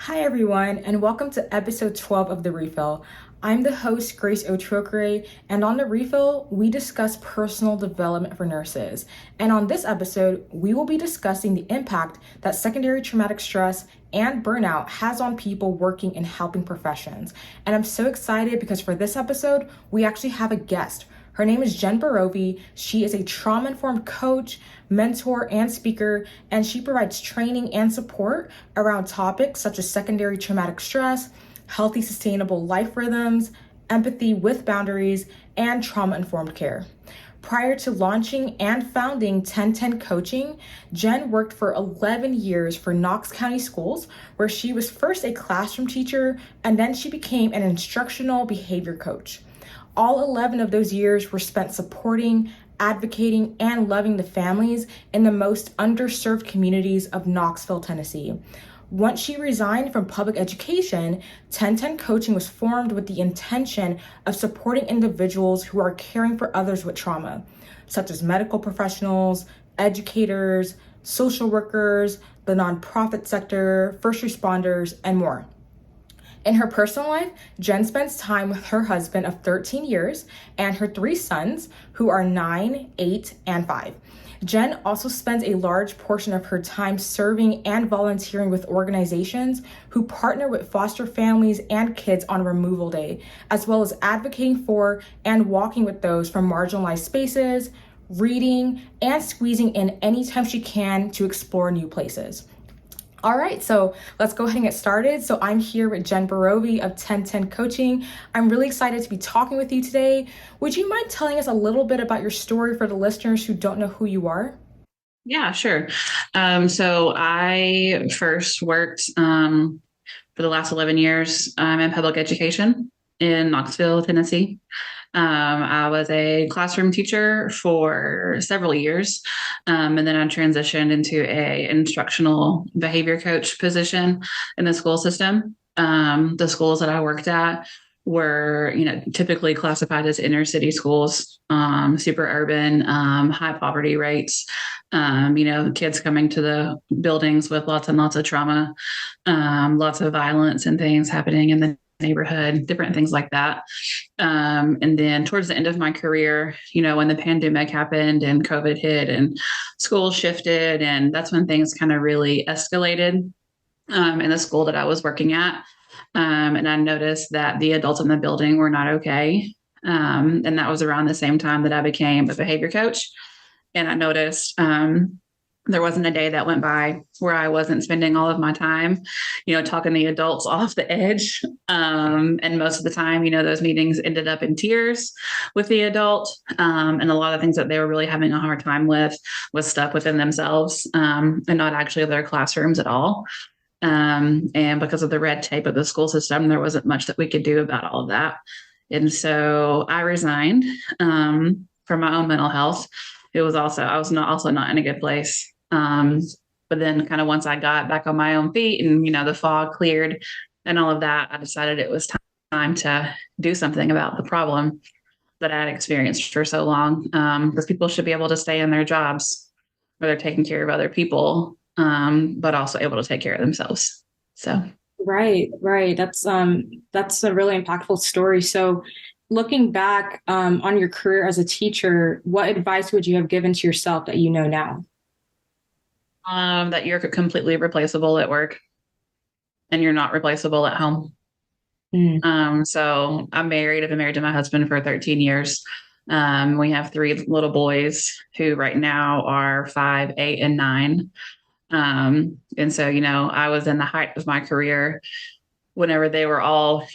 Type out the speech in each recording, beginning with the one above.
Hi, everyone, and welcome to episode 12 of The Refill. I'm the host, Grace Otrokere, and on The Refill, we discuss personal development for nurses. And on this episode, we will be discussing the impact that secondary traumatic stress and burnout has on people working in helping professions. And I'm so excited because for this episode, we actually have a guest. Her name is Jenn Borovy. She is a trauma-informed coach, mentor, and speaker, and she provides training and support around topics such as secondary traumatic stress, healthy, sustainable life rhythms, empathy with boundaries, and trauma-informed care. Prior to launching and founding 1010Coaching, Jenn worked for 11 years for Knox County Schools, where she was first a classroom teacher, and then she became an instructional behavior coach. All 11 of those years were spent supporting, advocating, and loving the families in the most underserved communities of Knoxville, Tennessee. Once she resigned from public education, 1010Coaching was formed with the intention of supporting individuals who are caring for others with trauma, such as medical professionals, educators, social workers, the nonprofit sector, first responders, and more. In her personal life, Jenn spends time with her husband of 13 years and her 3 sons, who are 9, 8, and 5. Jenn also spends a large portion of her time serving and volunteering with organizations who partner with foster families and kids on Removal Day, as well as advocating for and walking with those from marginalized spaces, reading, and squeezing in anytime she can to explore new places. All right, so let's go ahead and get started. So I'm here with Jenn Borovy of 1010Coaching. I'm really excited to be talking with you today. Would you mind telling us a little bit about your story for the listeners who don't know who you are? Yeah, sure. So I first worked for the last 11 years in public education in Knoxville, Tennessee. I was a classroom teacher for several years, and then I transitioned into a instructional behavior coach position in the school system. The schools that I worked at were, typically classified as inner city schools, super urban, high poverty rates. Kids coming to the buildings with lots and lots of trauma, lots of violence and things happening in the neighborhood, different things like that. And then towards the end of my career, when the pandemic happened and COVID hit and school shifted, and that's when things kind of really escalated in the school that I was working at. And I noticed that the adults in the building were not okay. And that was around the same time that I became a behavior coach. And I noticed there wasn't a day that went by where I wasn't spending all of my time, talking the adults off the edge. And most of the time, those meetings ended up in tears with the adult. And a lot of things that they were really having a hard time with was stuck within themselves, and not actually their classrooms at all. And because of the red tape of the school system, there wasn't much that we could do about all of that. And so I resigned for my own mental health. I was not in a good place. But then kind of once I got back on my own feet and, the fog cleared and all of that, I decided it was time to do something about the problem that I had experienced for so long. Because people should be able to stay in their jobs where they're taking care of other people, but also able to take care of themselves. So. Right. That's a really impactful story. So looking back on your career as a teacher, what advice would you have given to yourself that you know now? That you're completely replaceable at work and you're not replaceable at home. So I'm married. I've been married to my husband for 13 years. We have 3 little boys who right now are 5, 8, and 9. And so, I was in the height of my career whenever they were all,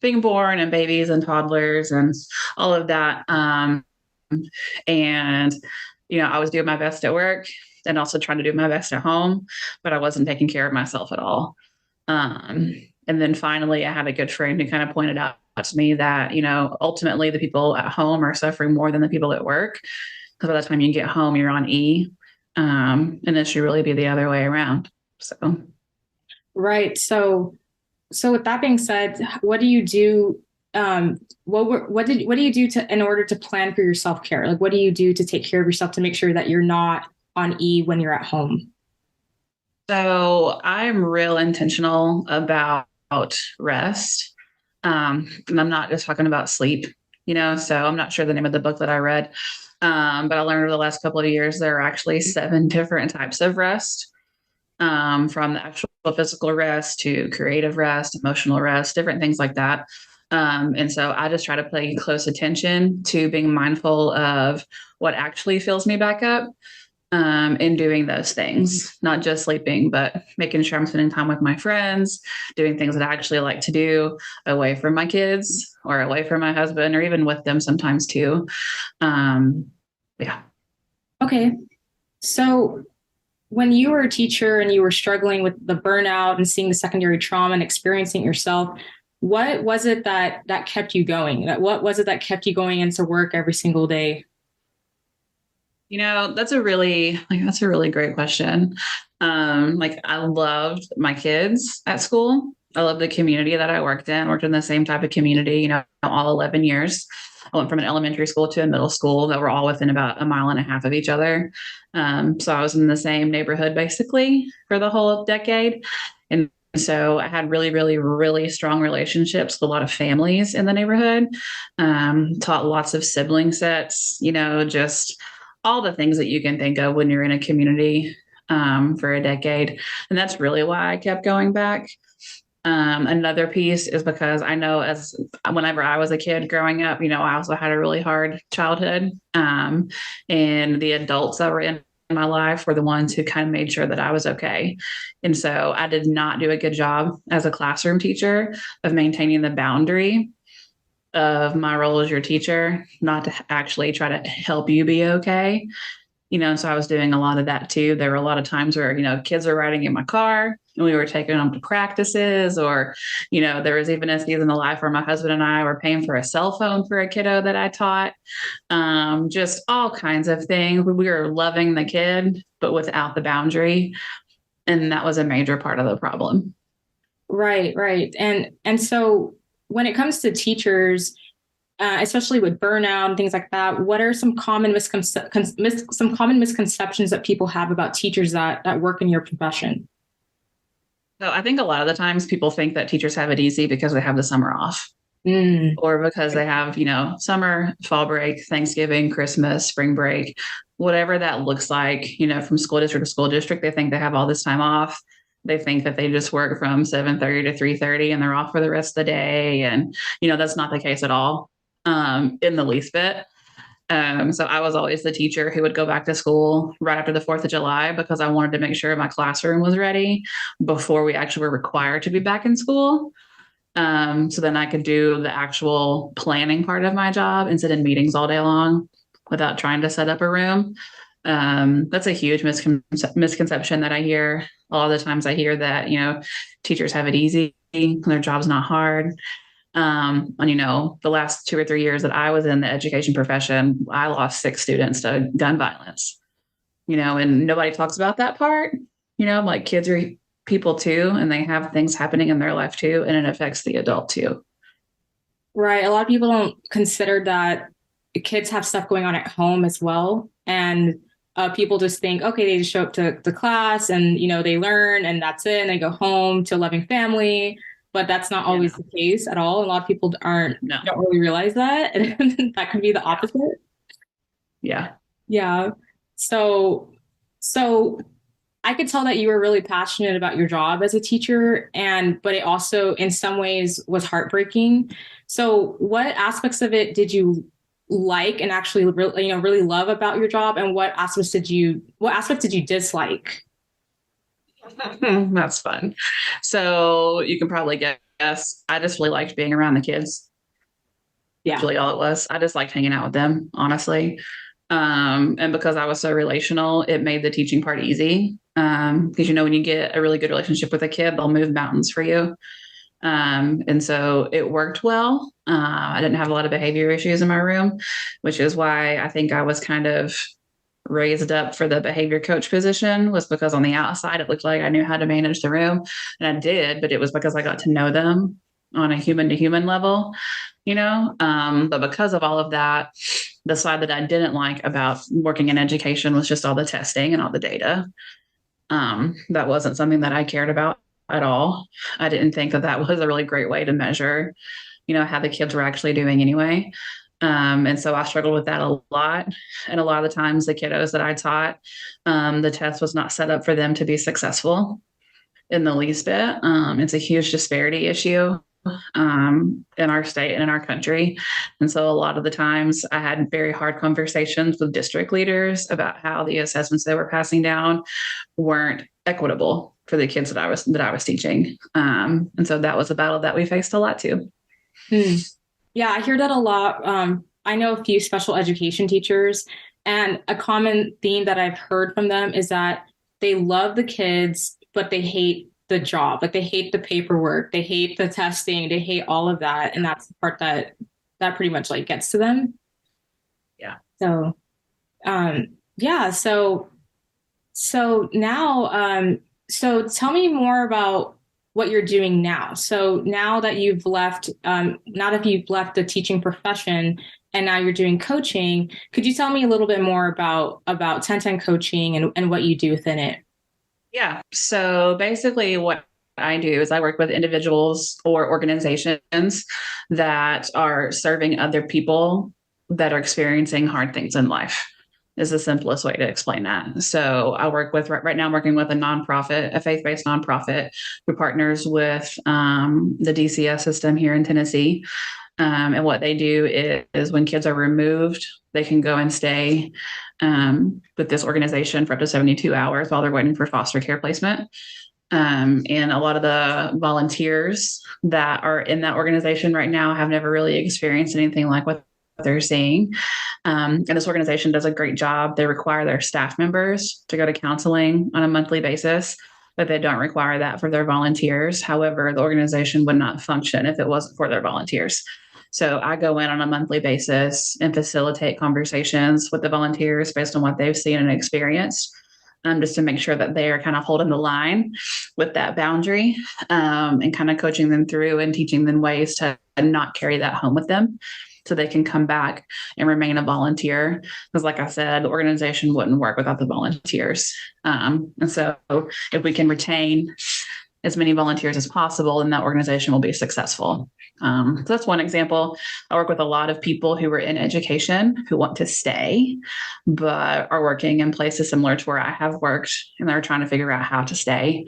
being born and babies and toddlers and all of that. And, I was doing my best at work and also trying to do my best at home, but I wasn't taking care of myself at all. And then finally, I had a good friend who kind of pointed out to me that, ultimately the people at home are suffering more than the people at work. Because by the time you get home, you're on E. And it should really be the other way around. So. Right. So with that being said, what do you do? What do you do in order to plan for your self-care? Like, what do you do to take care of yourself to make sure that you're not on E when you're at home? So I'm real intentional about rest. And I'm not just talking about sleep, so I'm not sure the name of the book that I read. But I learned over the last couple of years, there are actually 7 different types of rest, from the actual physical rest to creative rest, emotional rest, different things like that. And so I just try to pay close attention to being mindful of what actually fills me back up, in doing those things, not just sleeping, but making sure I'm spending time with my friends, doing things that I actually like to do away from my kids or away from my husband or even with them sometimes too. Um, yeah. Okay. So when you were a teacher and you were struggling with the burnout and seeing the secondary trauma and experiencing it yourself, what was it that kept you going? What was it that kept you going into work every single day? That's a really great question. I loved my kids at school. I loved the community that I worked in the same type of community, all 11 years. I went from an elementary school to a middle school that were all within about a mile and a half of each other. So I was in the same neighborhood basically for the whole decade. And so I had really, really, really strong relationships with a lot of families in the neighborhood. Taught lots of sibling sets, just all the things that you can think of when you're in a community, for a decade. And that's really why I kept going back. Another piece is because I know as whenever I was a kid growing up, I also had a really hard childhood. And the adults that were in my life were the ones who kind of made sure that I was okay. And so I did not do a good job as a classroom teacher of maintaining the boundary of my role as your teacher, not to actually try to help you be okay. So I was doing a lot of that too. There were a lot of times where, kids were riding in my car and we were taking them to practices, or, there was even a season of life where my husband and I were paying for a cell phone for a kiddo that I taught. Just all kinds of things. We were loving the kid, but without the boundary. And that was a major part of the problem. Right, right. And so when it comes to teachers, especially with burnout and things like that, what are some common some common misconceptions that people have about teachers that work in your profession? So I think a lot of the times people think that teachers have it easy because they have the summer off, Mm. or because they have, summer, fall break, Thanksgiving, Christmas, spring break, whatever that looks like, from school district to school district. They think they have all this time off. They think that they just work from 7:30 to 3:30 and they're off for the rest of the day. And, that's not the case at all, in the least bit. So I was always the teacher who would go back to school right after the 4th of July because I wanted to make sure my classroom was ready before we actually were required to be back in school. So then I could do the actual planning part of my job and sit in meetings all day long without trying to set up a room. That's a huge misconception that I hear. A lot of the times I hear that, teachers have it easy, their job's not hard. And the last 2 or 3 years that I was in the education profession, I lost 6 students to gun violence, and nobody talks about that part. Like kids are people too, and they have things happening in their life too, and it affects the adult too. Right. A lot of people don't consider that kids have stuff going on at home as well. And people just think, okay, they just show up to the class and, they learn and that's it. And they go home to a loving family. But that's not always the case at all. A lot of people No. don't really realize that. And that can be the opposite. Yeah. Yeah. So I could tell that you were really passionate about your job as a teacher, but it also in some ways was heartbreaking. So what aspects of it did you like and actually really love about your job, and what aspects did you dislike? That's fun. So you can probably guess, I just really liked being around the kids. Yeah. That's really all it was. I just liked hanging out with them, honestly. And because I was so relational, it made the teaching part easy. Because when you get a really good relationship with a kid, they'll move mountains for you. And so it worked well. I didn't have a lot of behavior issues in my room, which is why I think I was kind of raised up for the behavior coach position, was because on the outside, it looked like I knew how to manage the room, and I did, but it was because I got to know them on a human to human level, but because of all of that, the side that I didn't like about working in education was just all the testing and all the data. That wasn't something that I cared about at all. I didn't think that that was a really great way to measure, how the kids were actually doing anyway. And so I struggled with that a lot. And a lot of the times, the kiddos that I taught, the test was not set up for them to be successful in the least bit. It's a huge disparity issue in our state and in our country. And so a lot of the times I had very hard conversations with district leaders about how the assessments they were passing down weren't equitable for the kids that I was teaching. And so that was a battle that we faced a lot too. Yeah, I hear that a lot. I know a few special education teachers, and a common theme that I've heard from them is that they love the kids, but they hate the job. Like they hate the paperwork, they hate the testing, they hate all of that. And that's the part that pretty much like gets to them. Yeah. So, yeah. So now, so tell me more about what you're doing now. So now that you've left, the teaching profession and now you're doing coaching, could you tell me a little bit more about 1010 Coaching and what you do within it? Yeah. So basically, what I do is I work with individuals or organizations that are serving other people that are experiencing hard things in life. Is the simplest way to explain that. So I work with right now. I'm working with a nonprofit, a faith-based nonprofit, who partners with the DCS system here in Tennessee. And what they do is when kids are removed, they can go and stay with this organization for up to 72 hours while they're waiting for foster care placement. And a lot of the volunteers that are in that organization right now have never really experienced anything like what they're seeing. And this organization does a great job. They require their staff members to go to counseling on a monthly basis, but they don't require that for their volunteers. However, the organization would not function if it wasn't for their volunteers. So I go in on a monthly basis and facilitate conversations with the volunteers based on what they've seen and experienced, just to make sure that they are kind of holding the line with that boundary, and kind of coaching them through and teaching them ways to not carry that home with them so they can come back and remain a volunteer. Because like I said, the organization wouldn't work without the volunteers. And so if we can retain as many volunteers as possible, then that organization will be successful. So that's one example. I work with a lot of people who are in education who want to stay, but are working in places similar to where I have worked, and they're trying to figure out how to stay.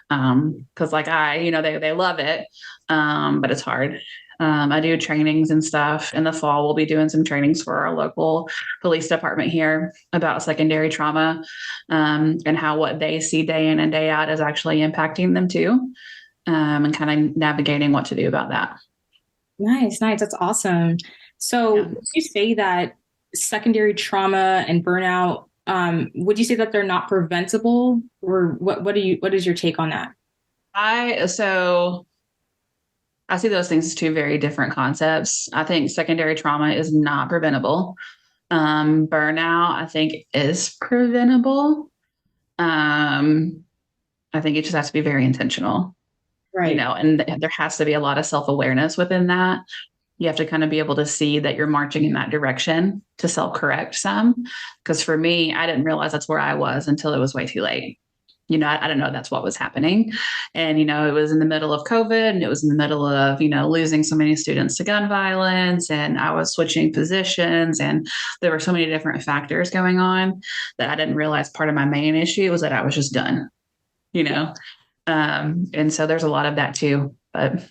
Because they love it, but it's hard. I do trainings and stuff. In the fall, we'll be doing some trainings for our local police department here about secondary trauma, and how what they see day in and day out is actually impacting them too, and kind of navigating what to do about that. Nice. That's awesome. So would you say that secondary trauma and burnout, would you say that they're not preventable, or what is your take on that? I see those things as two very different concepts. I think secondary trauma is not preventable. Burnout, I think, is preventable. I think it just has to be very intentional. Right. And there has to be a lot of self-awareness within that. You have to kind of be able to see that you're marching in that direction to self-correct some. Because for me, I didn't realize that's where I was until it was way too late. I didn't know that's what was happening. And, it was in the middle of COVID, and it was in the middle of, losing so many students to gun violence, and I was switching positions, and there were so many different factors going on that I didn't realize part of my main issue was that I was just done, and so there's a lot of that too, but.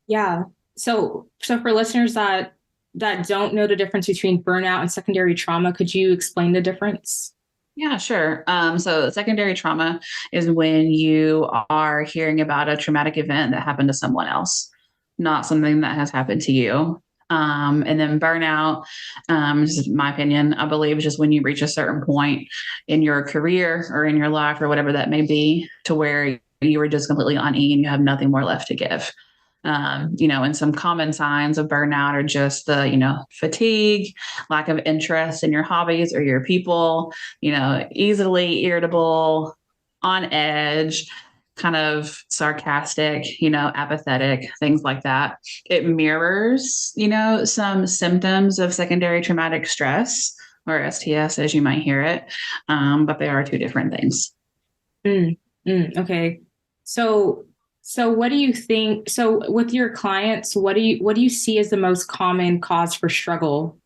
Yeah. So for listeners that don't know the difference between burnout and secondary trauma, could you explain the difference? Yeah, sure. So secondary trauma is when you are hearing about a traumatic event that happened to someone else, not something that has happened to you. And then burnout, this is my opinion, I believe, is just when you reach a certain point in your career or in your life or whatever that may be, to where you were just completely on E and you have nothing more left to give. And some common signs of burnout are just the, fatigue, lack of interest in your hobbies or your people, easily irritable, on edge, kind of sarcastic, apathetic, things like that. It mirrors, some symptoms of secondary traumatic stress, or STS, as you might hear it. But they are two different things. Mm, okay. So, so what do you think? So with your clients, what do you see as the most common cause for struggle?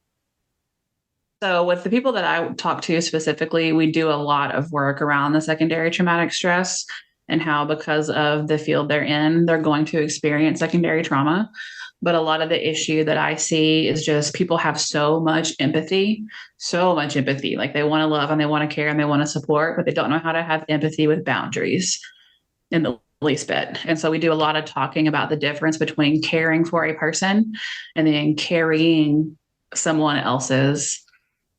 So, with the people that I talk to specifically, we do a lot of work around the secondary traumatic stress and how, because of the field they're in, they're going to experience secondary trauma. But a lot of the issue that I see is just people have so much empathy, so much empathy. Like they want to love and they want to care and they want to support, but they don't know how to have empathy with boundaries in the least bit. And so we do a lot of talking about the difference between caring for a person and then carrying someone else's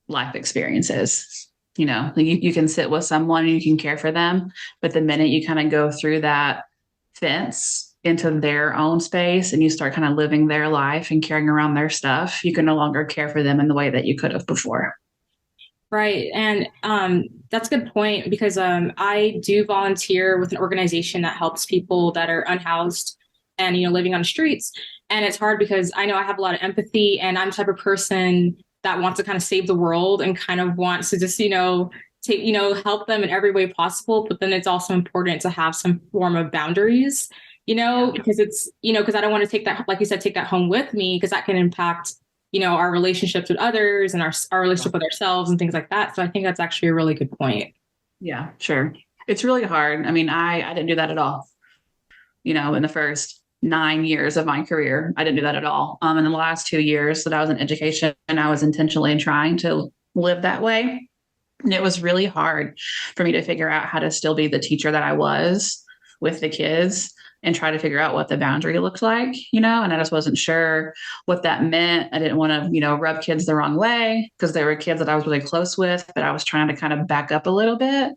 life experiences. You can sit with someone and you can care for them, but the minute you kind of go through that fence into their own space and you start kind of living their life and carrying around their stuff, you can no longer care for them in the way that you could have before. Right. And that's a good point because I do volunteer with an organization that helps people that are unhoused and, living on the streets. And it's hard because I know I have a lot of empathy and I'm the type of person that wants to kind of save the world and kind of wants to just, take, help them in every way possible. But then it's also important to have some form of boundaries, Yeah. because because I don't want to take that, like you said, take that home with me because that can impact our relationships with others and our relationship with ourselves and things like that. So I think that's actually a really good point. Yeah, sure. It's really hard. I mean, I didn't do that at all. In the first 9 years of my career, I didn't do that at all. In the last 2 years that I was in education, and I was intentionally trying to live that way. And it was really hard for me to figure out how to still be the teacher that I was with the kids and try to figure out what the boundary looked like, and I just wasn't sure what that meant. I didn't want to, rub kids the wrong way because they were kids that I was really close with, but I was trying to kind of back up a little bit,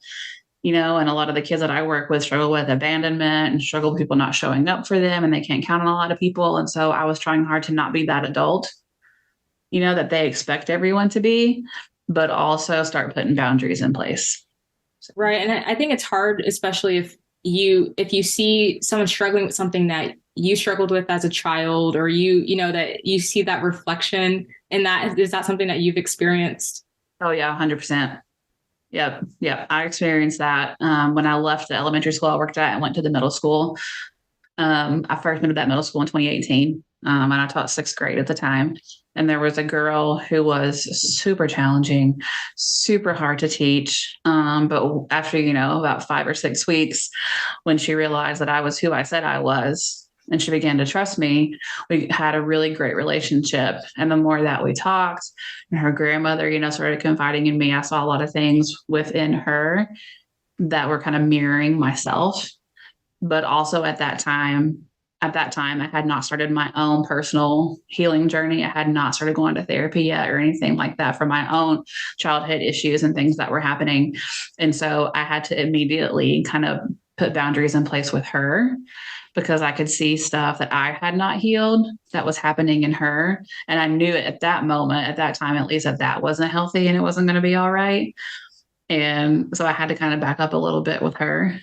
and a lot of the kids that I work with struggle with abandonment and struggle with people not showing up for them and they can't count on a lot of people. And so I was trying hard to not be that adult, that they expect everyone to be, but also start putting boundaries in place. So, Right. And I think it's hard, especially if you see someone struggling with something that you struggled with as a child, or that you see that reflection in that. Is that something that you've experienced? oh yeah, 100%. Yep. Yep. I experienced that when I left the elementary school I worked at and went to the middle school. I first went to that middle school in 2018, and I taught sixth grade at the time. And there was a girl who was super challenging, super hard to teach. But after, about 5 or 6 weeks, when she realized that I was who I said I was, and she began to trust me, we had a really great relationship. And the more that we talked, and her grandmother, started confiding in me, I saw a lot of things within her that were kind of mirroring myself. But also at that time I had not started my own personal healing journey. I had not started going to therapy yet or anything like that for my own childhood issues and things that were happening. And so I had to immediately kind of put boundaries in place with her because I could see stuff that I had not healed that was happening in her. And I knew it at that moment, at that time, at least, that wasn't healthy and it wasn't going to be all right. And so I had to kind of back up a little bit with her.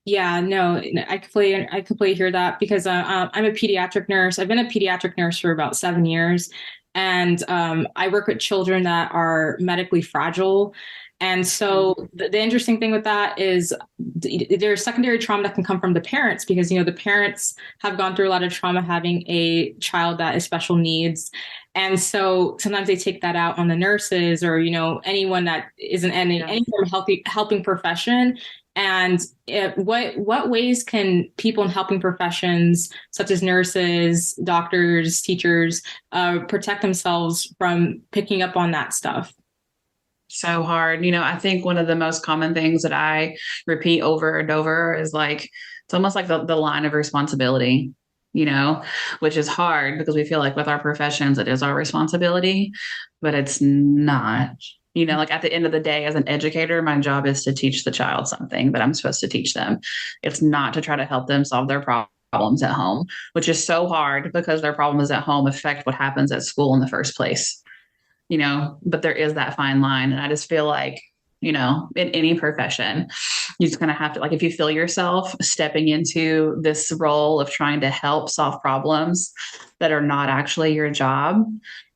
Yeah, no, I completely hear that because I'm a pediatric nurse. I've been a pediatric nurse for about 7 years, and I work with children that are medically fragile. And so the interesting thing with that is there's secondary trauma that can come from the parents because the parents have gone through a lot of trauma having a child that is special needs. And so sometimes they take that out on the nurses or anyone that isn't in Yeah. any form of healthy helping profession. And what ways can people in helping professions, such as nurses, doctors, teachers, protect themselves from picking up on that stuff? So hard. I think one of the most common things that I repeat over and over is like, it's almost like the line of responsibility, you know, which is hard because we feel like with our professions, it is our responsibility, but it's not. Like at the end of the day, as an educator, my job is to teach the child something that I'm supposed to teach them. It's not to try to help them solve their problems at home, which is so hard because their problems at home affect what happens at school in the first place, but there is that fine line. And I just feel like, in any profession, you just kind of have to, like, if you feel yourself stepping into this role of trying to help solve problems that are not actually your job,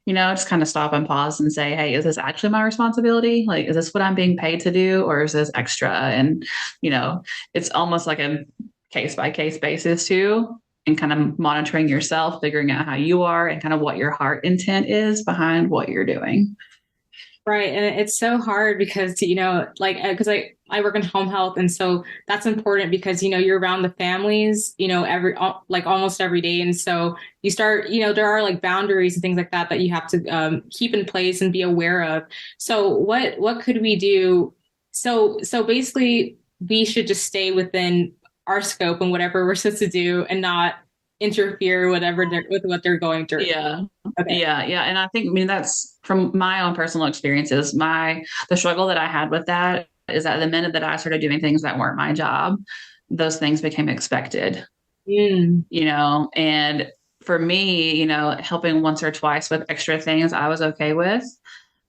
just kind of stop and pause and say, hey, is this actually my responsibility? Like, is this what I'm being paid to do, or is this extra? And, it's almost like a case by case basis too, and kind of monitoring yourself, figuring out how you are and kind of what your heart intent is behind what you're doing. Right. And it's so hard because, like, because I work in home health. And so that's important because, you're around the families, like almost every day. And so you start, there are like boundaries and things like that that you have to keep in place and be aware of. So what could we do? So basically, we should just stay within our scope and whatever we're supposed to do and not interfere with what they're going through. Yeah. Okay. Yeah. And I mean, that's from my own personal experiences. The struggle that I had with that is that the minute that I started doing things that weren't my job, those things became expected, Mm. and for me, helping once or twice with extra things I was okay with.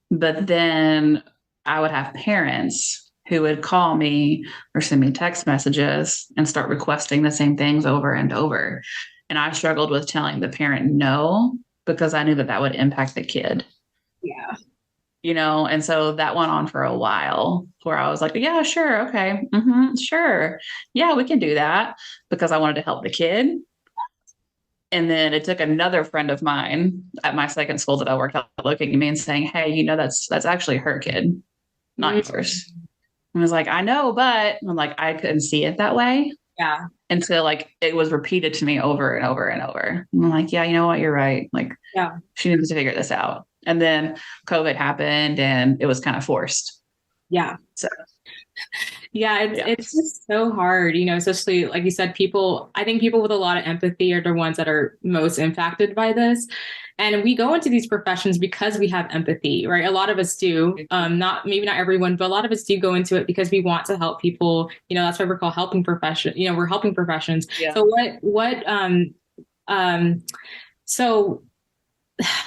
But then I would have parents who would call me or send me text messages and start requesting the same things over and over. And I struggled with telling the parent no because I knew that that would impact the kid. Yeah. And so that went on for a while where I was like, yeah, sure. Okay. Sure. Yeah, we can do that because I wanted to help the kid. And then it took another friend of mine at my second school that I worked at looking at me and saying, hey, that's actually her kid, not Mm. yours. And I was like, I know, but I'm like, I couldn't see it that way Yeah. until like it was repeated to me over and over and over. And I'm like, yeah, you know what? You're right. Like Yeah. she needs to figure this out. And then COVID happened and it was kind of forced. Yeah. So Yeah, yeah. it's just so hard, especially like you said, I think people with a lot of empathy are the ones that are most impacted by this. And we go into these professions because we have empathy, right? A lot of us do. Not maybe not everyone, but a lot of us do go into it because we want to help people. That's why we're called helping profession. We're helping professions. Yeah. So um so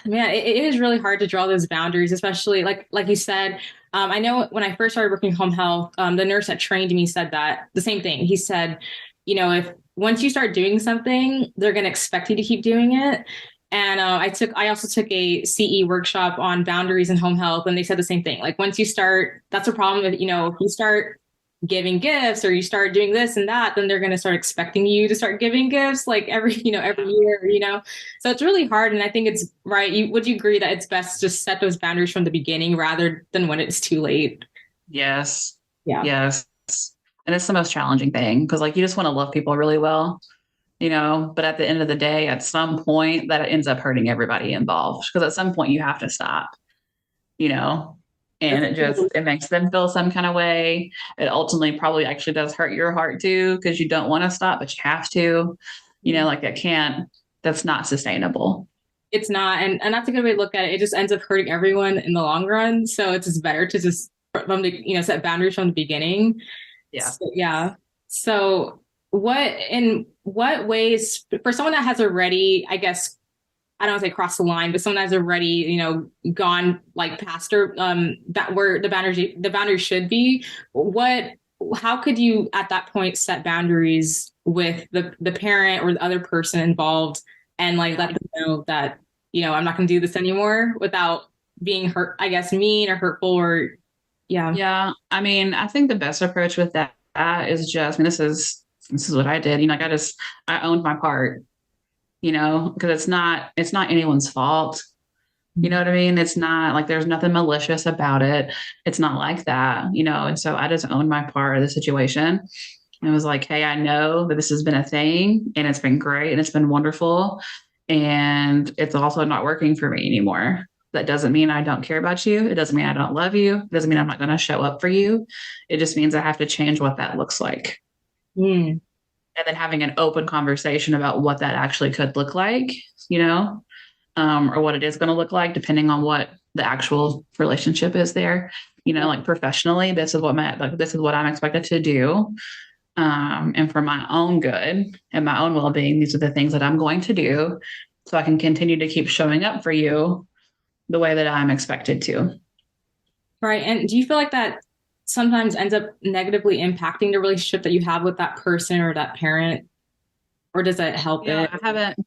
man, it is really hard to draw those boundaries, especially like you said. I know when I first started working home health, the nurse that trained me said that the same thing. He said, if once you start doing something, they're going to expect you to keep doing it. And I also took a CE workshop on boundaries in home health, and they said the same thing. Like once you start, that's a problem. If you start giving gifts or you start doing this and that, then they're going to start expecting you to start giving gifts like every year. So it's really hard. And I think it's right. Would you agree that it's best to just set those boundaries from the beginning rather than when it's too late? Yes. Yeah. Yes. And it's the most challenging thing because like you just want to love people really well, but at the end of the day, at some point that ends up hurting everybody involved because at some point you have to stop, you know, and it makes them feel some kind of way. It ultimately probably actually does hurt your heart too because you don't want to stop, but you have to, like that's not sustainable. It's not, and that's a good way to look at it. It just ends up hurting everyone in the long run. So it's just better to just set boundaries from the beginning. Yeah. So, yeah. So in what ways for someone that has already, I guess, I don't want to say cross the line, but someone that's already, gone like past or that where the boundaries should be, how could you at that point set boundaries with the parent or the other person involved and like let them know that, I'm not going to do this anymore without being hurt, I guess, mean or hurtful or yeah. Yeah. I mean, I think the best approach with that is just, I mean, this is what I did. Like I owned my part, because it's not anyone's fault. You know what I mean? It's not like there's nothing malicious about it. It's not like that, and so I just owned my part of the situation. And it was like, hey, I know that this has been a thing and it's been great and it's been wonderful. And it's also not working for me anymore. That doesn't mean I don't care about you. It doesn't mean I don't love you. It doesn't mean I'm not going to show up for you. It just means I have to change what that looks like. Mm. And then having an open conversation about what that actually could look like, or what it is going to look like, depending on what the actual relationship is there. Like professionally, this is what I'm expected to do. And for my own good and my own well-being, these are the things that I'm going to do so I can continue to keep showing up for you the way that I'm expected to. Right. And do you feel like that sometimes ends up negatively impacting the relationship that you have with that person or that parent? Or does that help Yeah, it? I haven't.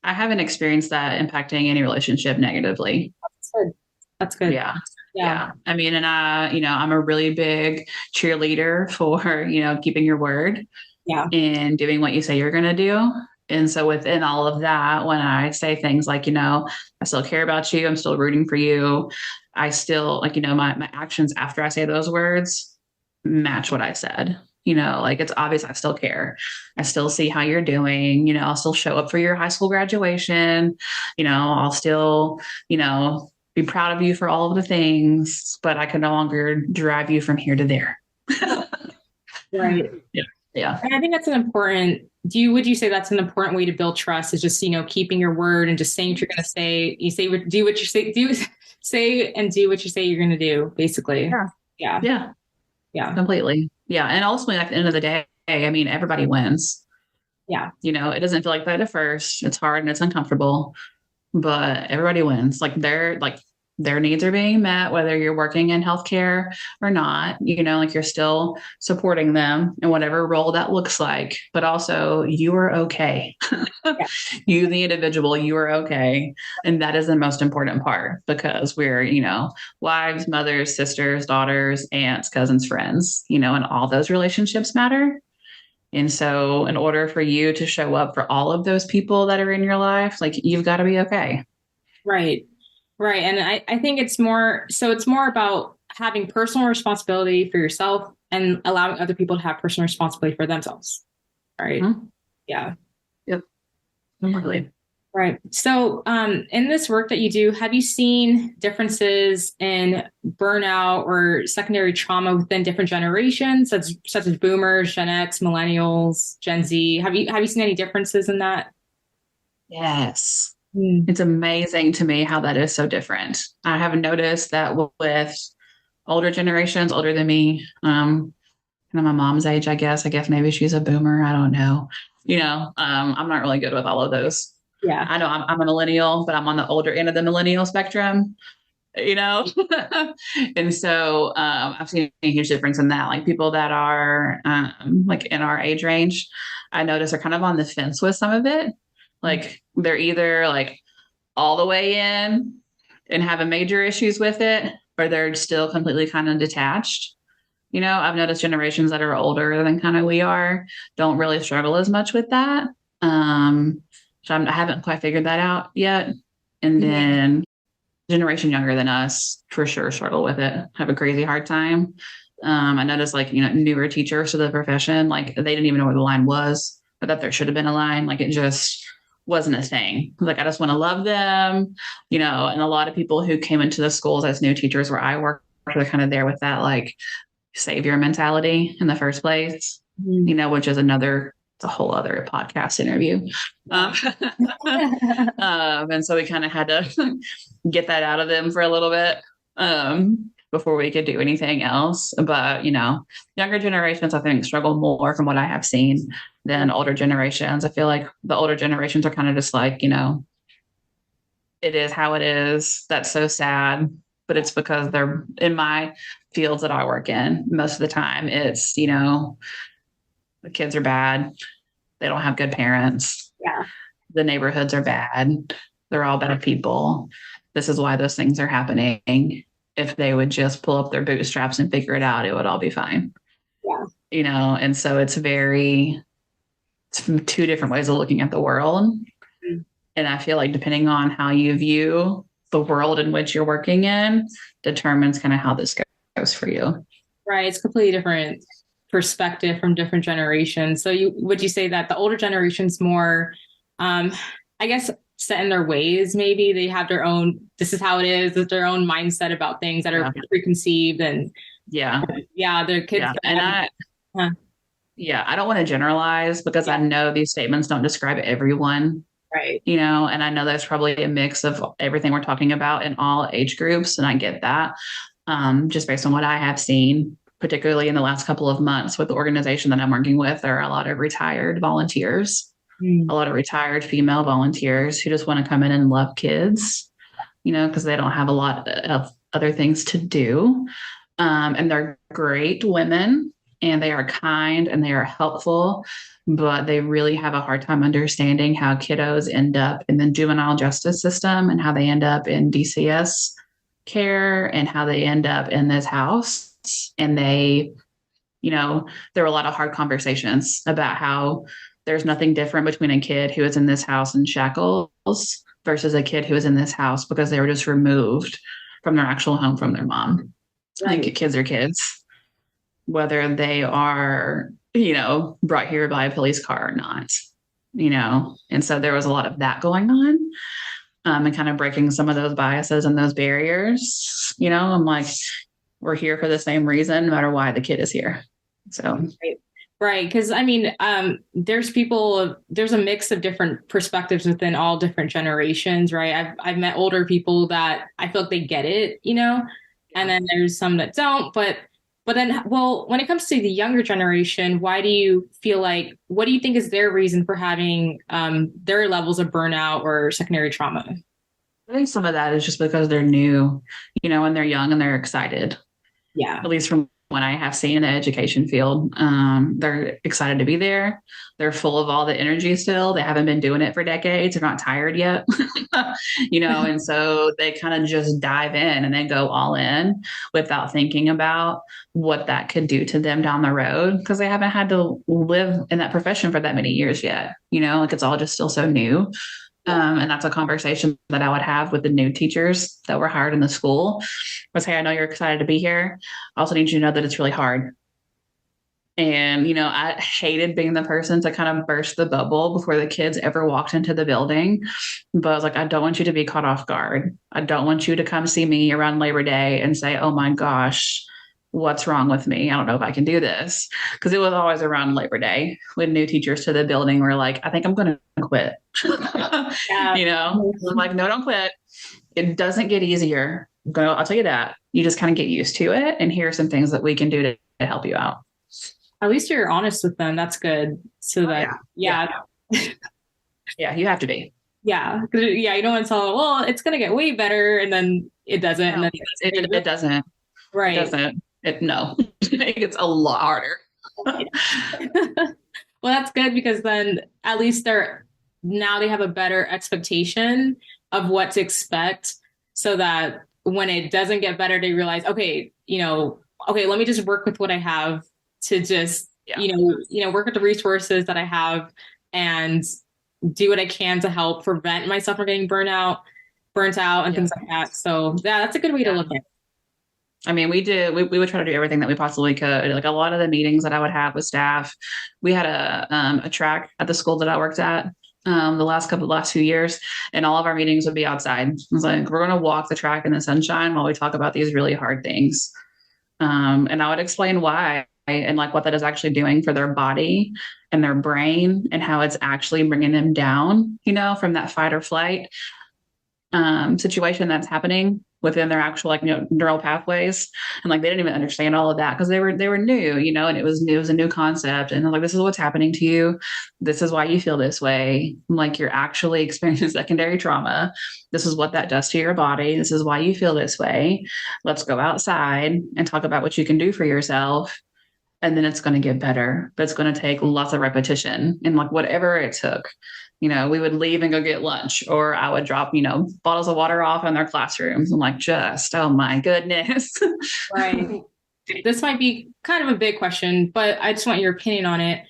I haven't experienced that impacting any relationship negatively. That's good. That's good. Yeah. Yeah. Yeah. I mean, and I'm a really big cheerleader for, keeping your word Yeah. and doing what you say you're going to do. And so within all of that, when I say things like, I still care about you, I'm still rooting for you. I still my actions after I say those words match what I said. Like it's obvious I still care. I still see how you're doing. I'll still show up for your high school graduation. I'll still, be proud of you for all of the things, but I can no longer drive you from here to there. Right. Yeah. Yeah. And I think that's an important, would you say that's an important way to build trust is just, keeping your word and just saying what you're going to say. You say, do what you say, say and do what you say you're going to do, basically. Yeah. Yeah. Yeah. Yeah. Completely. Yeah. And ultimately, at the end of the day, I mean, everybody wins. Yeah. It doesn't feel like that at first. It's hard and it's uncomfortable, but everybody wins. Their needs are being met, whether you're working in healthcare or not, like you're still supporting them in whatever role that looks like, but also you are okay. Yeah. You, the individual, you are okay. And that is the most important part because we're, wives, mothers, sisters, daughters, aunts, cousins, friends, and all those relationships matter. And so in order for you to show up for all of those people that are in your life, like you've got to be okay. Right. Right. And I think it's more about having personal responsibility for yourself and allowing other people to have personal responsibility for themselves. Right. Mm-hmm. Yeah. Yep. Completely. Right. So, in this work that you do, have you seen differences in burnout or secondary trauma within different generations, such as boomers, Gen X, millennials, Gen Z? Have you seen any differences in that? Yes. Mm. It's amazing to me how that is so different. I have noticed that with older generations, older than me, my mom's age, I guess. I guess maybe she's a boomer. I don't know. I'm not really good with all of those. Yeah. I know I'm a millennial, but I'm on the older end of the millennial spectrum, you know? And so I've seen a huge difference in that. Like people that are like in our age range, I notice are kind of on the fence with some of it. Like they're either like all the way in and having major issues with it, or they're still completely kind of detached. I've noticed generations that are older than kind of we are don't really struggle as much with that. So I haven't quite figured that out yet. And then generation younger than us for sure struggle with it, have a crazy hard time. I noticed like, newer teachers to the profession, like they didn't even know where the line was, or that there should have been a line. Like it just wasn't a thing. Like I just want to love them, and a lot of people who came into the schools as new teachers where I worked were kind of there with that like savior mentality in the first place, which is it's a whole other podcast interview. And so we kind of had to get that out of them for a little bit before we could do anything else. But, younger generations, I think, struggle more from what I have seen than older generations. I feel like the older generations are kind of just like, it is how it is. That's so sad. But it's because they're in my fields that I work in. Most of the time, it's, the kids are bad. They don't have good parents. Yeah. The neighborhoods are bad. They're all bad people. This is why those things are happening. If they would just pull up their bootstraps and figure it out, it would all be fine. Yeah. And so it's two different ways of looking at the world. Mm-hmm. And I feel like depending on how you view the world in which you're working in determines kind of how this goes for you. Right. It's completely different perspective from different generations. So would you say that the older generation's more, I guess, set in their ways? Maybe they have their own, this is how it is, their own mindset about things that are preconceived and their kids. Yeah. And I don't want to generalize because I know these statements don't describe everyone. Right. And I know that's probably a mix of everything we're talking about in all age groups. And I get that just based on what I have seen, particularly in the last couple of months with the organization that I'm working with. There are a lot of retired volunteers, a lot of retired female volunteers who just want to come in and love kids, because they don't have a lot of other things to do. And they're great women. and they are kind and they are helpful, but they really have a hard time understanding how kiddos end up in the juvenile justice system and how they end up in DCS care and how they end up in this house. And there were a lot of hard conversations about how there's nothing different between a kid who is in this house in shackles versus a kid who is in this house because they were just removed from their actual home from their mom. Right. I think kids are kids, whether they are, brought here by a police car or not, and so there was a lot of that going on, and kind of breaking some of those biases and those barriers. I'm like, we're here for the same reason, no matter why the kid is here. So. Right. Because there's a mix of different perspectives within all different generations. Right. I've met older people that I feel like they get it, and then there's some that don't. But then, well, when it comes to the younger generation, what do you think is their reason for having their levels of burnout or secondary trauma? I think some of that is just because they're new, and they're young and they're excited. Yeah. At least from what I have seen in the education field, they're excited to be there. They're full of all the energy still. They haven't been doing it for decades. They're not tired yet, and so they kind of just dive in and they go all in without thinking about what that could do to them down the road because they haven't had to live in that profession for that many years yet. It's all just still so new. And that's a conversation that I would have with the new teachers that were hired in the school was, hey, I know you're excited to be here. I also need you to know that it's really hard. And, I hated being the person to kind of burst the bubble before the kids ever walked into the building. But I was like, I don't want you to be caught off guard. I don't want you to come see me around Labor Day and say, oh my gosh, what's wrong with me? I don't know if I can do this. Because it was always around Labor Day when new teachers to the building were like, I think I'm going to quit. Yeah. I'm like, no, don't quit. It doesn't get easier. I'll tell you that. You just kind of get used to it. And here are some things that we can do to help you out. At least you're honest with them. That's good. So that, yeah, you have to be. Yeah. You don't want to tell them, well, it's going to get way better. And then it doesn't. No, and then it doesn't. Right. It doesn't. No, it gets a lot harder. Well, that's good because then at least now they have a better expectation of what to expect so that when it doesn't get better, they realize, okay, let me just work with what I have to just, work with the resources that I have and do what I can to help prevent myself from getting burnt out and things like that. So that's a good way to look at it. I mean, we would try to do everything that we possibly could. Like a lot of the meetings that I would have with staff, we had a track at the school that I worked at the last few years, and all of our meetings would be outside. It was like, we're going to walk the track in the sunshine while we talk about these really hard things. And I would explain why and like what that is actually doing for their body and their brain and how it's actually bringing them down, from that fight or flight situation that's happening within their actual neural pathways. And they didn't even understand all of that because they were new, and it was a new concept. And this is what's happening to you. This is why you feel this way. You're actually experiencing secondary trauma. This is what that does to your body. This is why you feel this way. Let's go outside and talk about what you can do for yourself. And then it's going to get better, but it's going to take lots of repetition and whatever it took. We would leave and go get lunch, or I would drop, bottles of water off in their classrooms. I'm oh my goodness. Right. This might be kind of a big question, but I just want your opinion on it.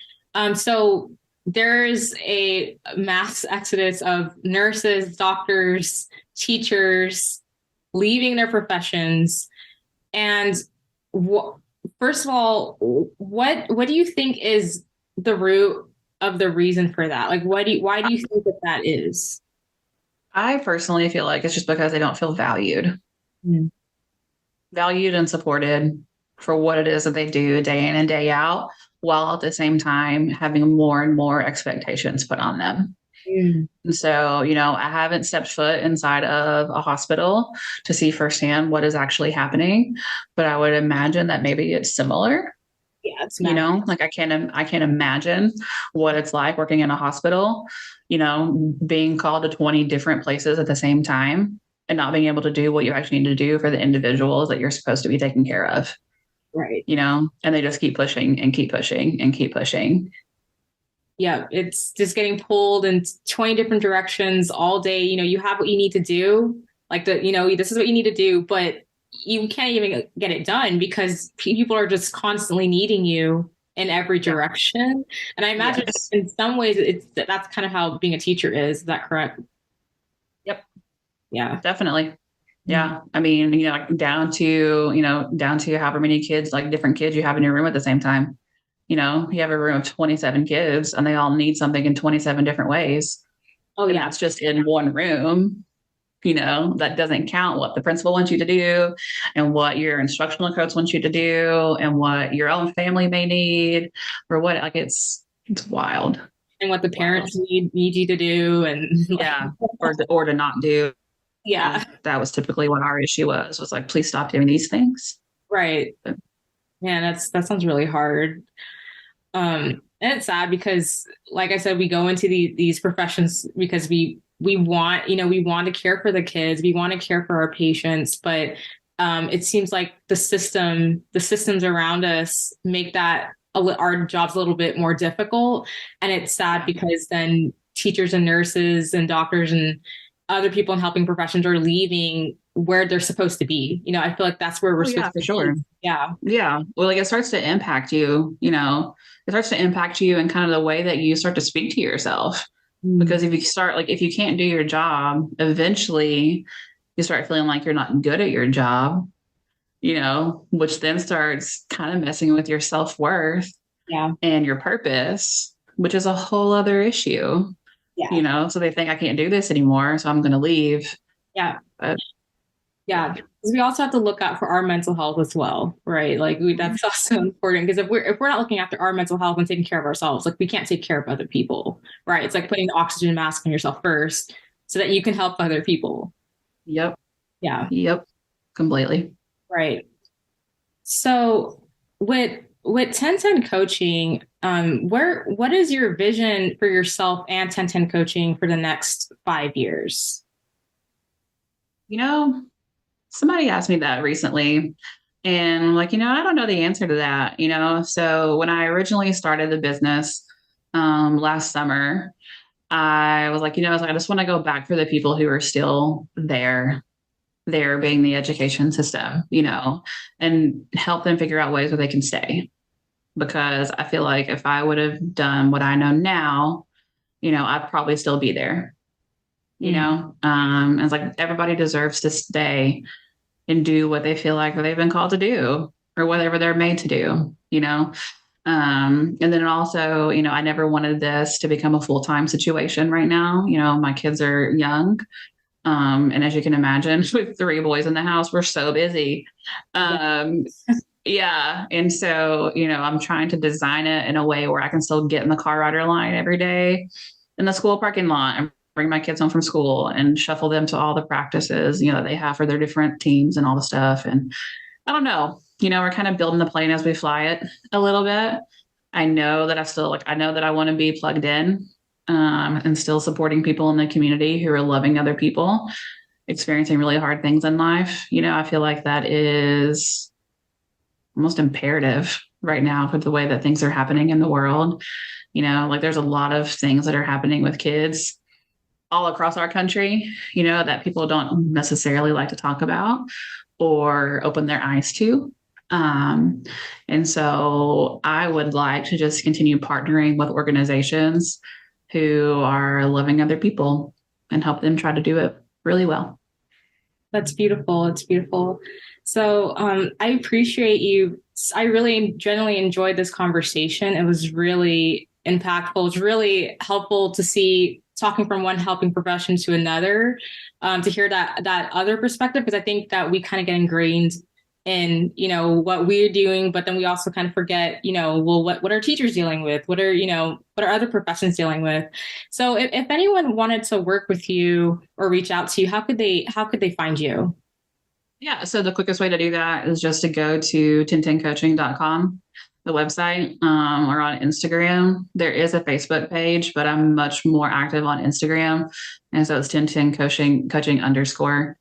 So there's a mass exodus of nurses, doctors, teachers leaving their professions. And first of all, what do you think is the root of the reason for that? Why do you think that is? I personally feel like it's just because they don't feel valued. Valued and supported for what it is that they do day in and day out, while at the same time having more and more expectations put on them. And so, I haven't stepped foot inside of a hospital to see firsthand what is actually happening, but I would imagine that maybe it's similar. Yeah, it's I can't imagine what it's like working in a hospital, being called to 20 different places at the same time and not being able to do what you actually need to do for the individuals that you're supposed to be taking care of. Right. And they just keep pushing and keep pushing and keep pushing. Yeah. It's just getting pulled in 20 different directions all day. You have what you need to do, like this is what you need to do, but you can't even get it done because people are just constantly needing you in every direction. And I imagine Yes. in some ways that's kind of how being a teacher is. Is that correct? Yep. Yeah. Definitely. Yeah. I mean, like down to however many kids, like different kids you have in your room at the same time. You have a room of 27 kids and they all need something in 27 different ways. Oh, And yeah. that's just in one room. That doesn't count what the principal wants you to do and what your instructional coach wants you to do and what your own family may need or what, like it's wild. And what the parents need you to do. And yeah. Or to not do. Yeah. That was typically what our issue was like, please stop doing these things. Right. Man, that sounds really hard. And it's sad because, like I said, we go into these professions because we want, we want to care for the kids, we want to care for our patients, but it seems like the systems around us make that our jobs a little bit more difficult. And it's sad because then teachers and nurses and doctors and other people in helping professions are leaving where they're supposed to be. I feel like that's where we're supposed to sure. be. Yeah. Yeah. Well, like it starts to impact you, it starts to impact you and kind of the way that you start to speak to yourself. Because if you can't do your job, eventually you start feeling like you're not good at your job, which then starts kind of messing with your self-worth and your purpose, which is a whole other issue. Yeah. So they think I can't do this anymore, so I'm going to leave. Yeah. But, yeah. We also have to look out for our mental health as well, right? Like that's also important because if we're not looking after our mental health and taking care of ourselves, like we can't take care of other people, right? It's like putting the oxygen mask on yourself first so that you can help other people. Yep. Yeah. Yep. Completely. Right. So with 1010 coaching, what is your vision for yourself and 1010 coaching for the next 5 years? Somebody asked me that recently and like, I don't know the answer to that, So when I originally started the business last summer, I was like, I just want to go back for the people who are still there being the education system, and help them figure out ways where they can stay. Because I feel like if I would have done what I know now, I'd probably still be there, it's like everybody deserves to stay and do what they feel like they've been called to do or whatever they're made to do, and then also, I never wanted this to become a full-time situation right now. My kids are young. And as you can imagine, with 3 boys in the house, we're so busy. Yeah. And so, I'm trying to design it in a way where I can still get in the car rider line every day in the school parking lot and bring my kids home from school and shuffle them to all the practices, that they have for their different teams and all the stuff. And I don't know, we're kind of building the plane as we fly it a little bit. I know that I know that I want to be plugged in and still supporting people in the community who are loving other people, experiencing really hard things in life. I feel like that is almost imperative right now with the way that things are happening in the world. Like there's a lot of things that are happening with kids all across our country, that people don't necessarily like to talk about or open their eyes to. And so I would like to just continue partnering with organizations who are loving other people and help them try to do it really well. That's beautiful. It's beautiful. So I appreciate you. I really genuinely enjoyed this conversation. It was really impactful. It's really helpful to see talking from one helping profession to another, to hear that other perspective, because I think that we kind of get ingrained in, what we're doing, but then we also kind of forget, well, what are teachers dealing with? What are other professions dealing with? So if anyone wanted to work with you or reach out to you, how could they find you? Yeah. So the quickest way to do that is just to go to ten10coaching.com, the website, or on Instagram. There is a Facebook page, but I'm much more active on Instagram. And so it's 1010coaching _.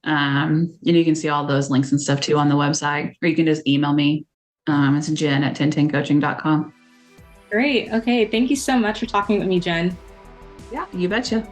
And you can see all those links and stuff too on the website, or you can just email me It's Jenn at 1010coaching.com. Great. Okay. Thank you so much for talking with me, Jenn. Yeah, you betcha.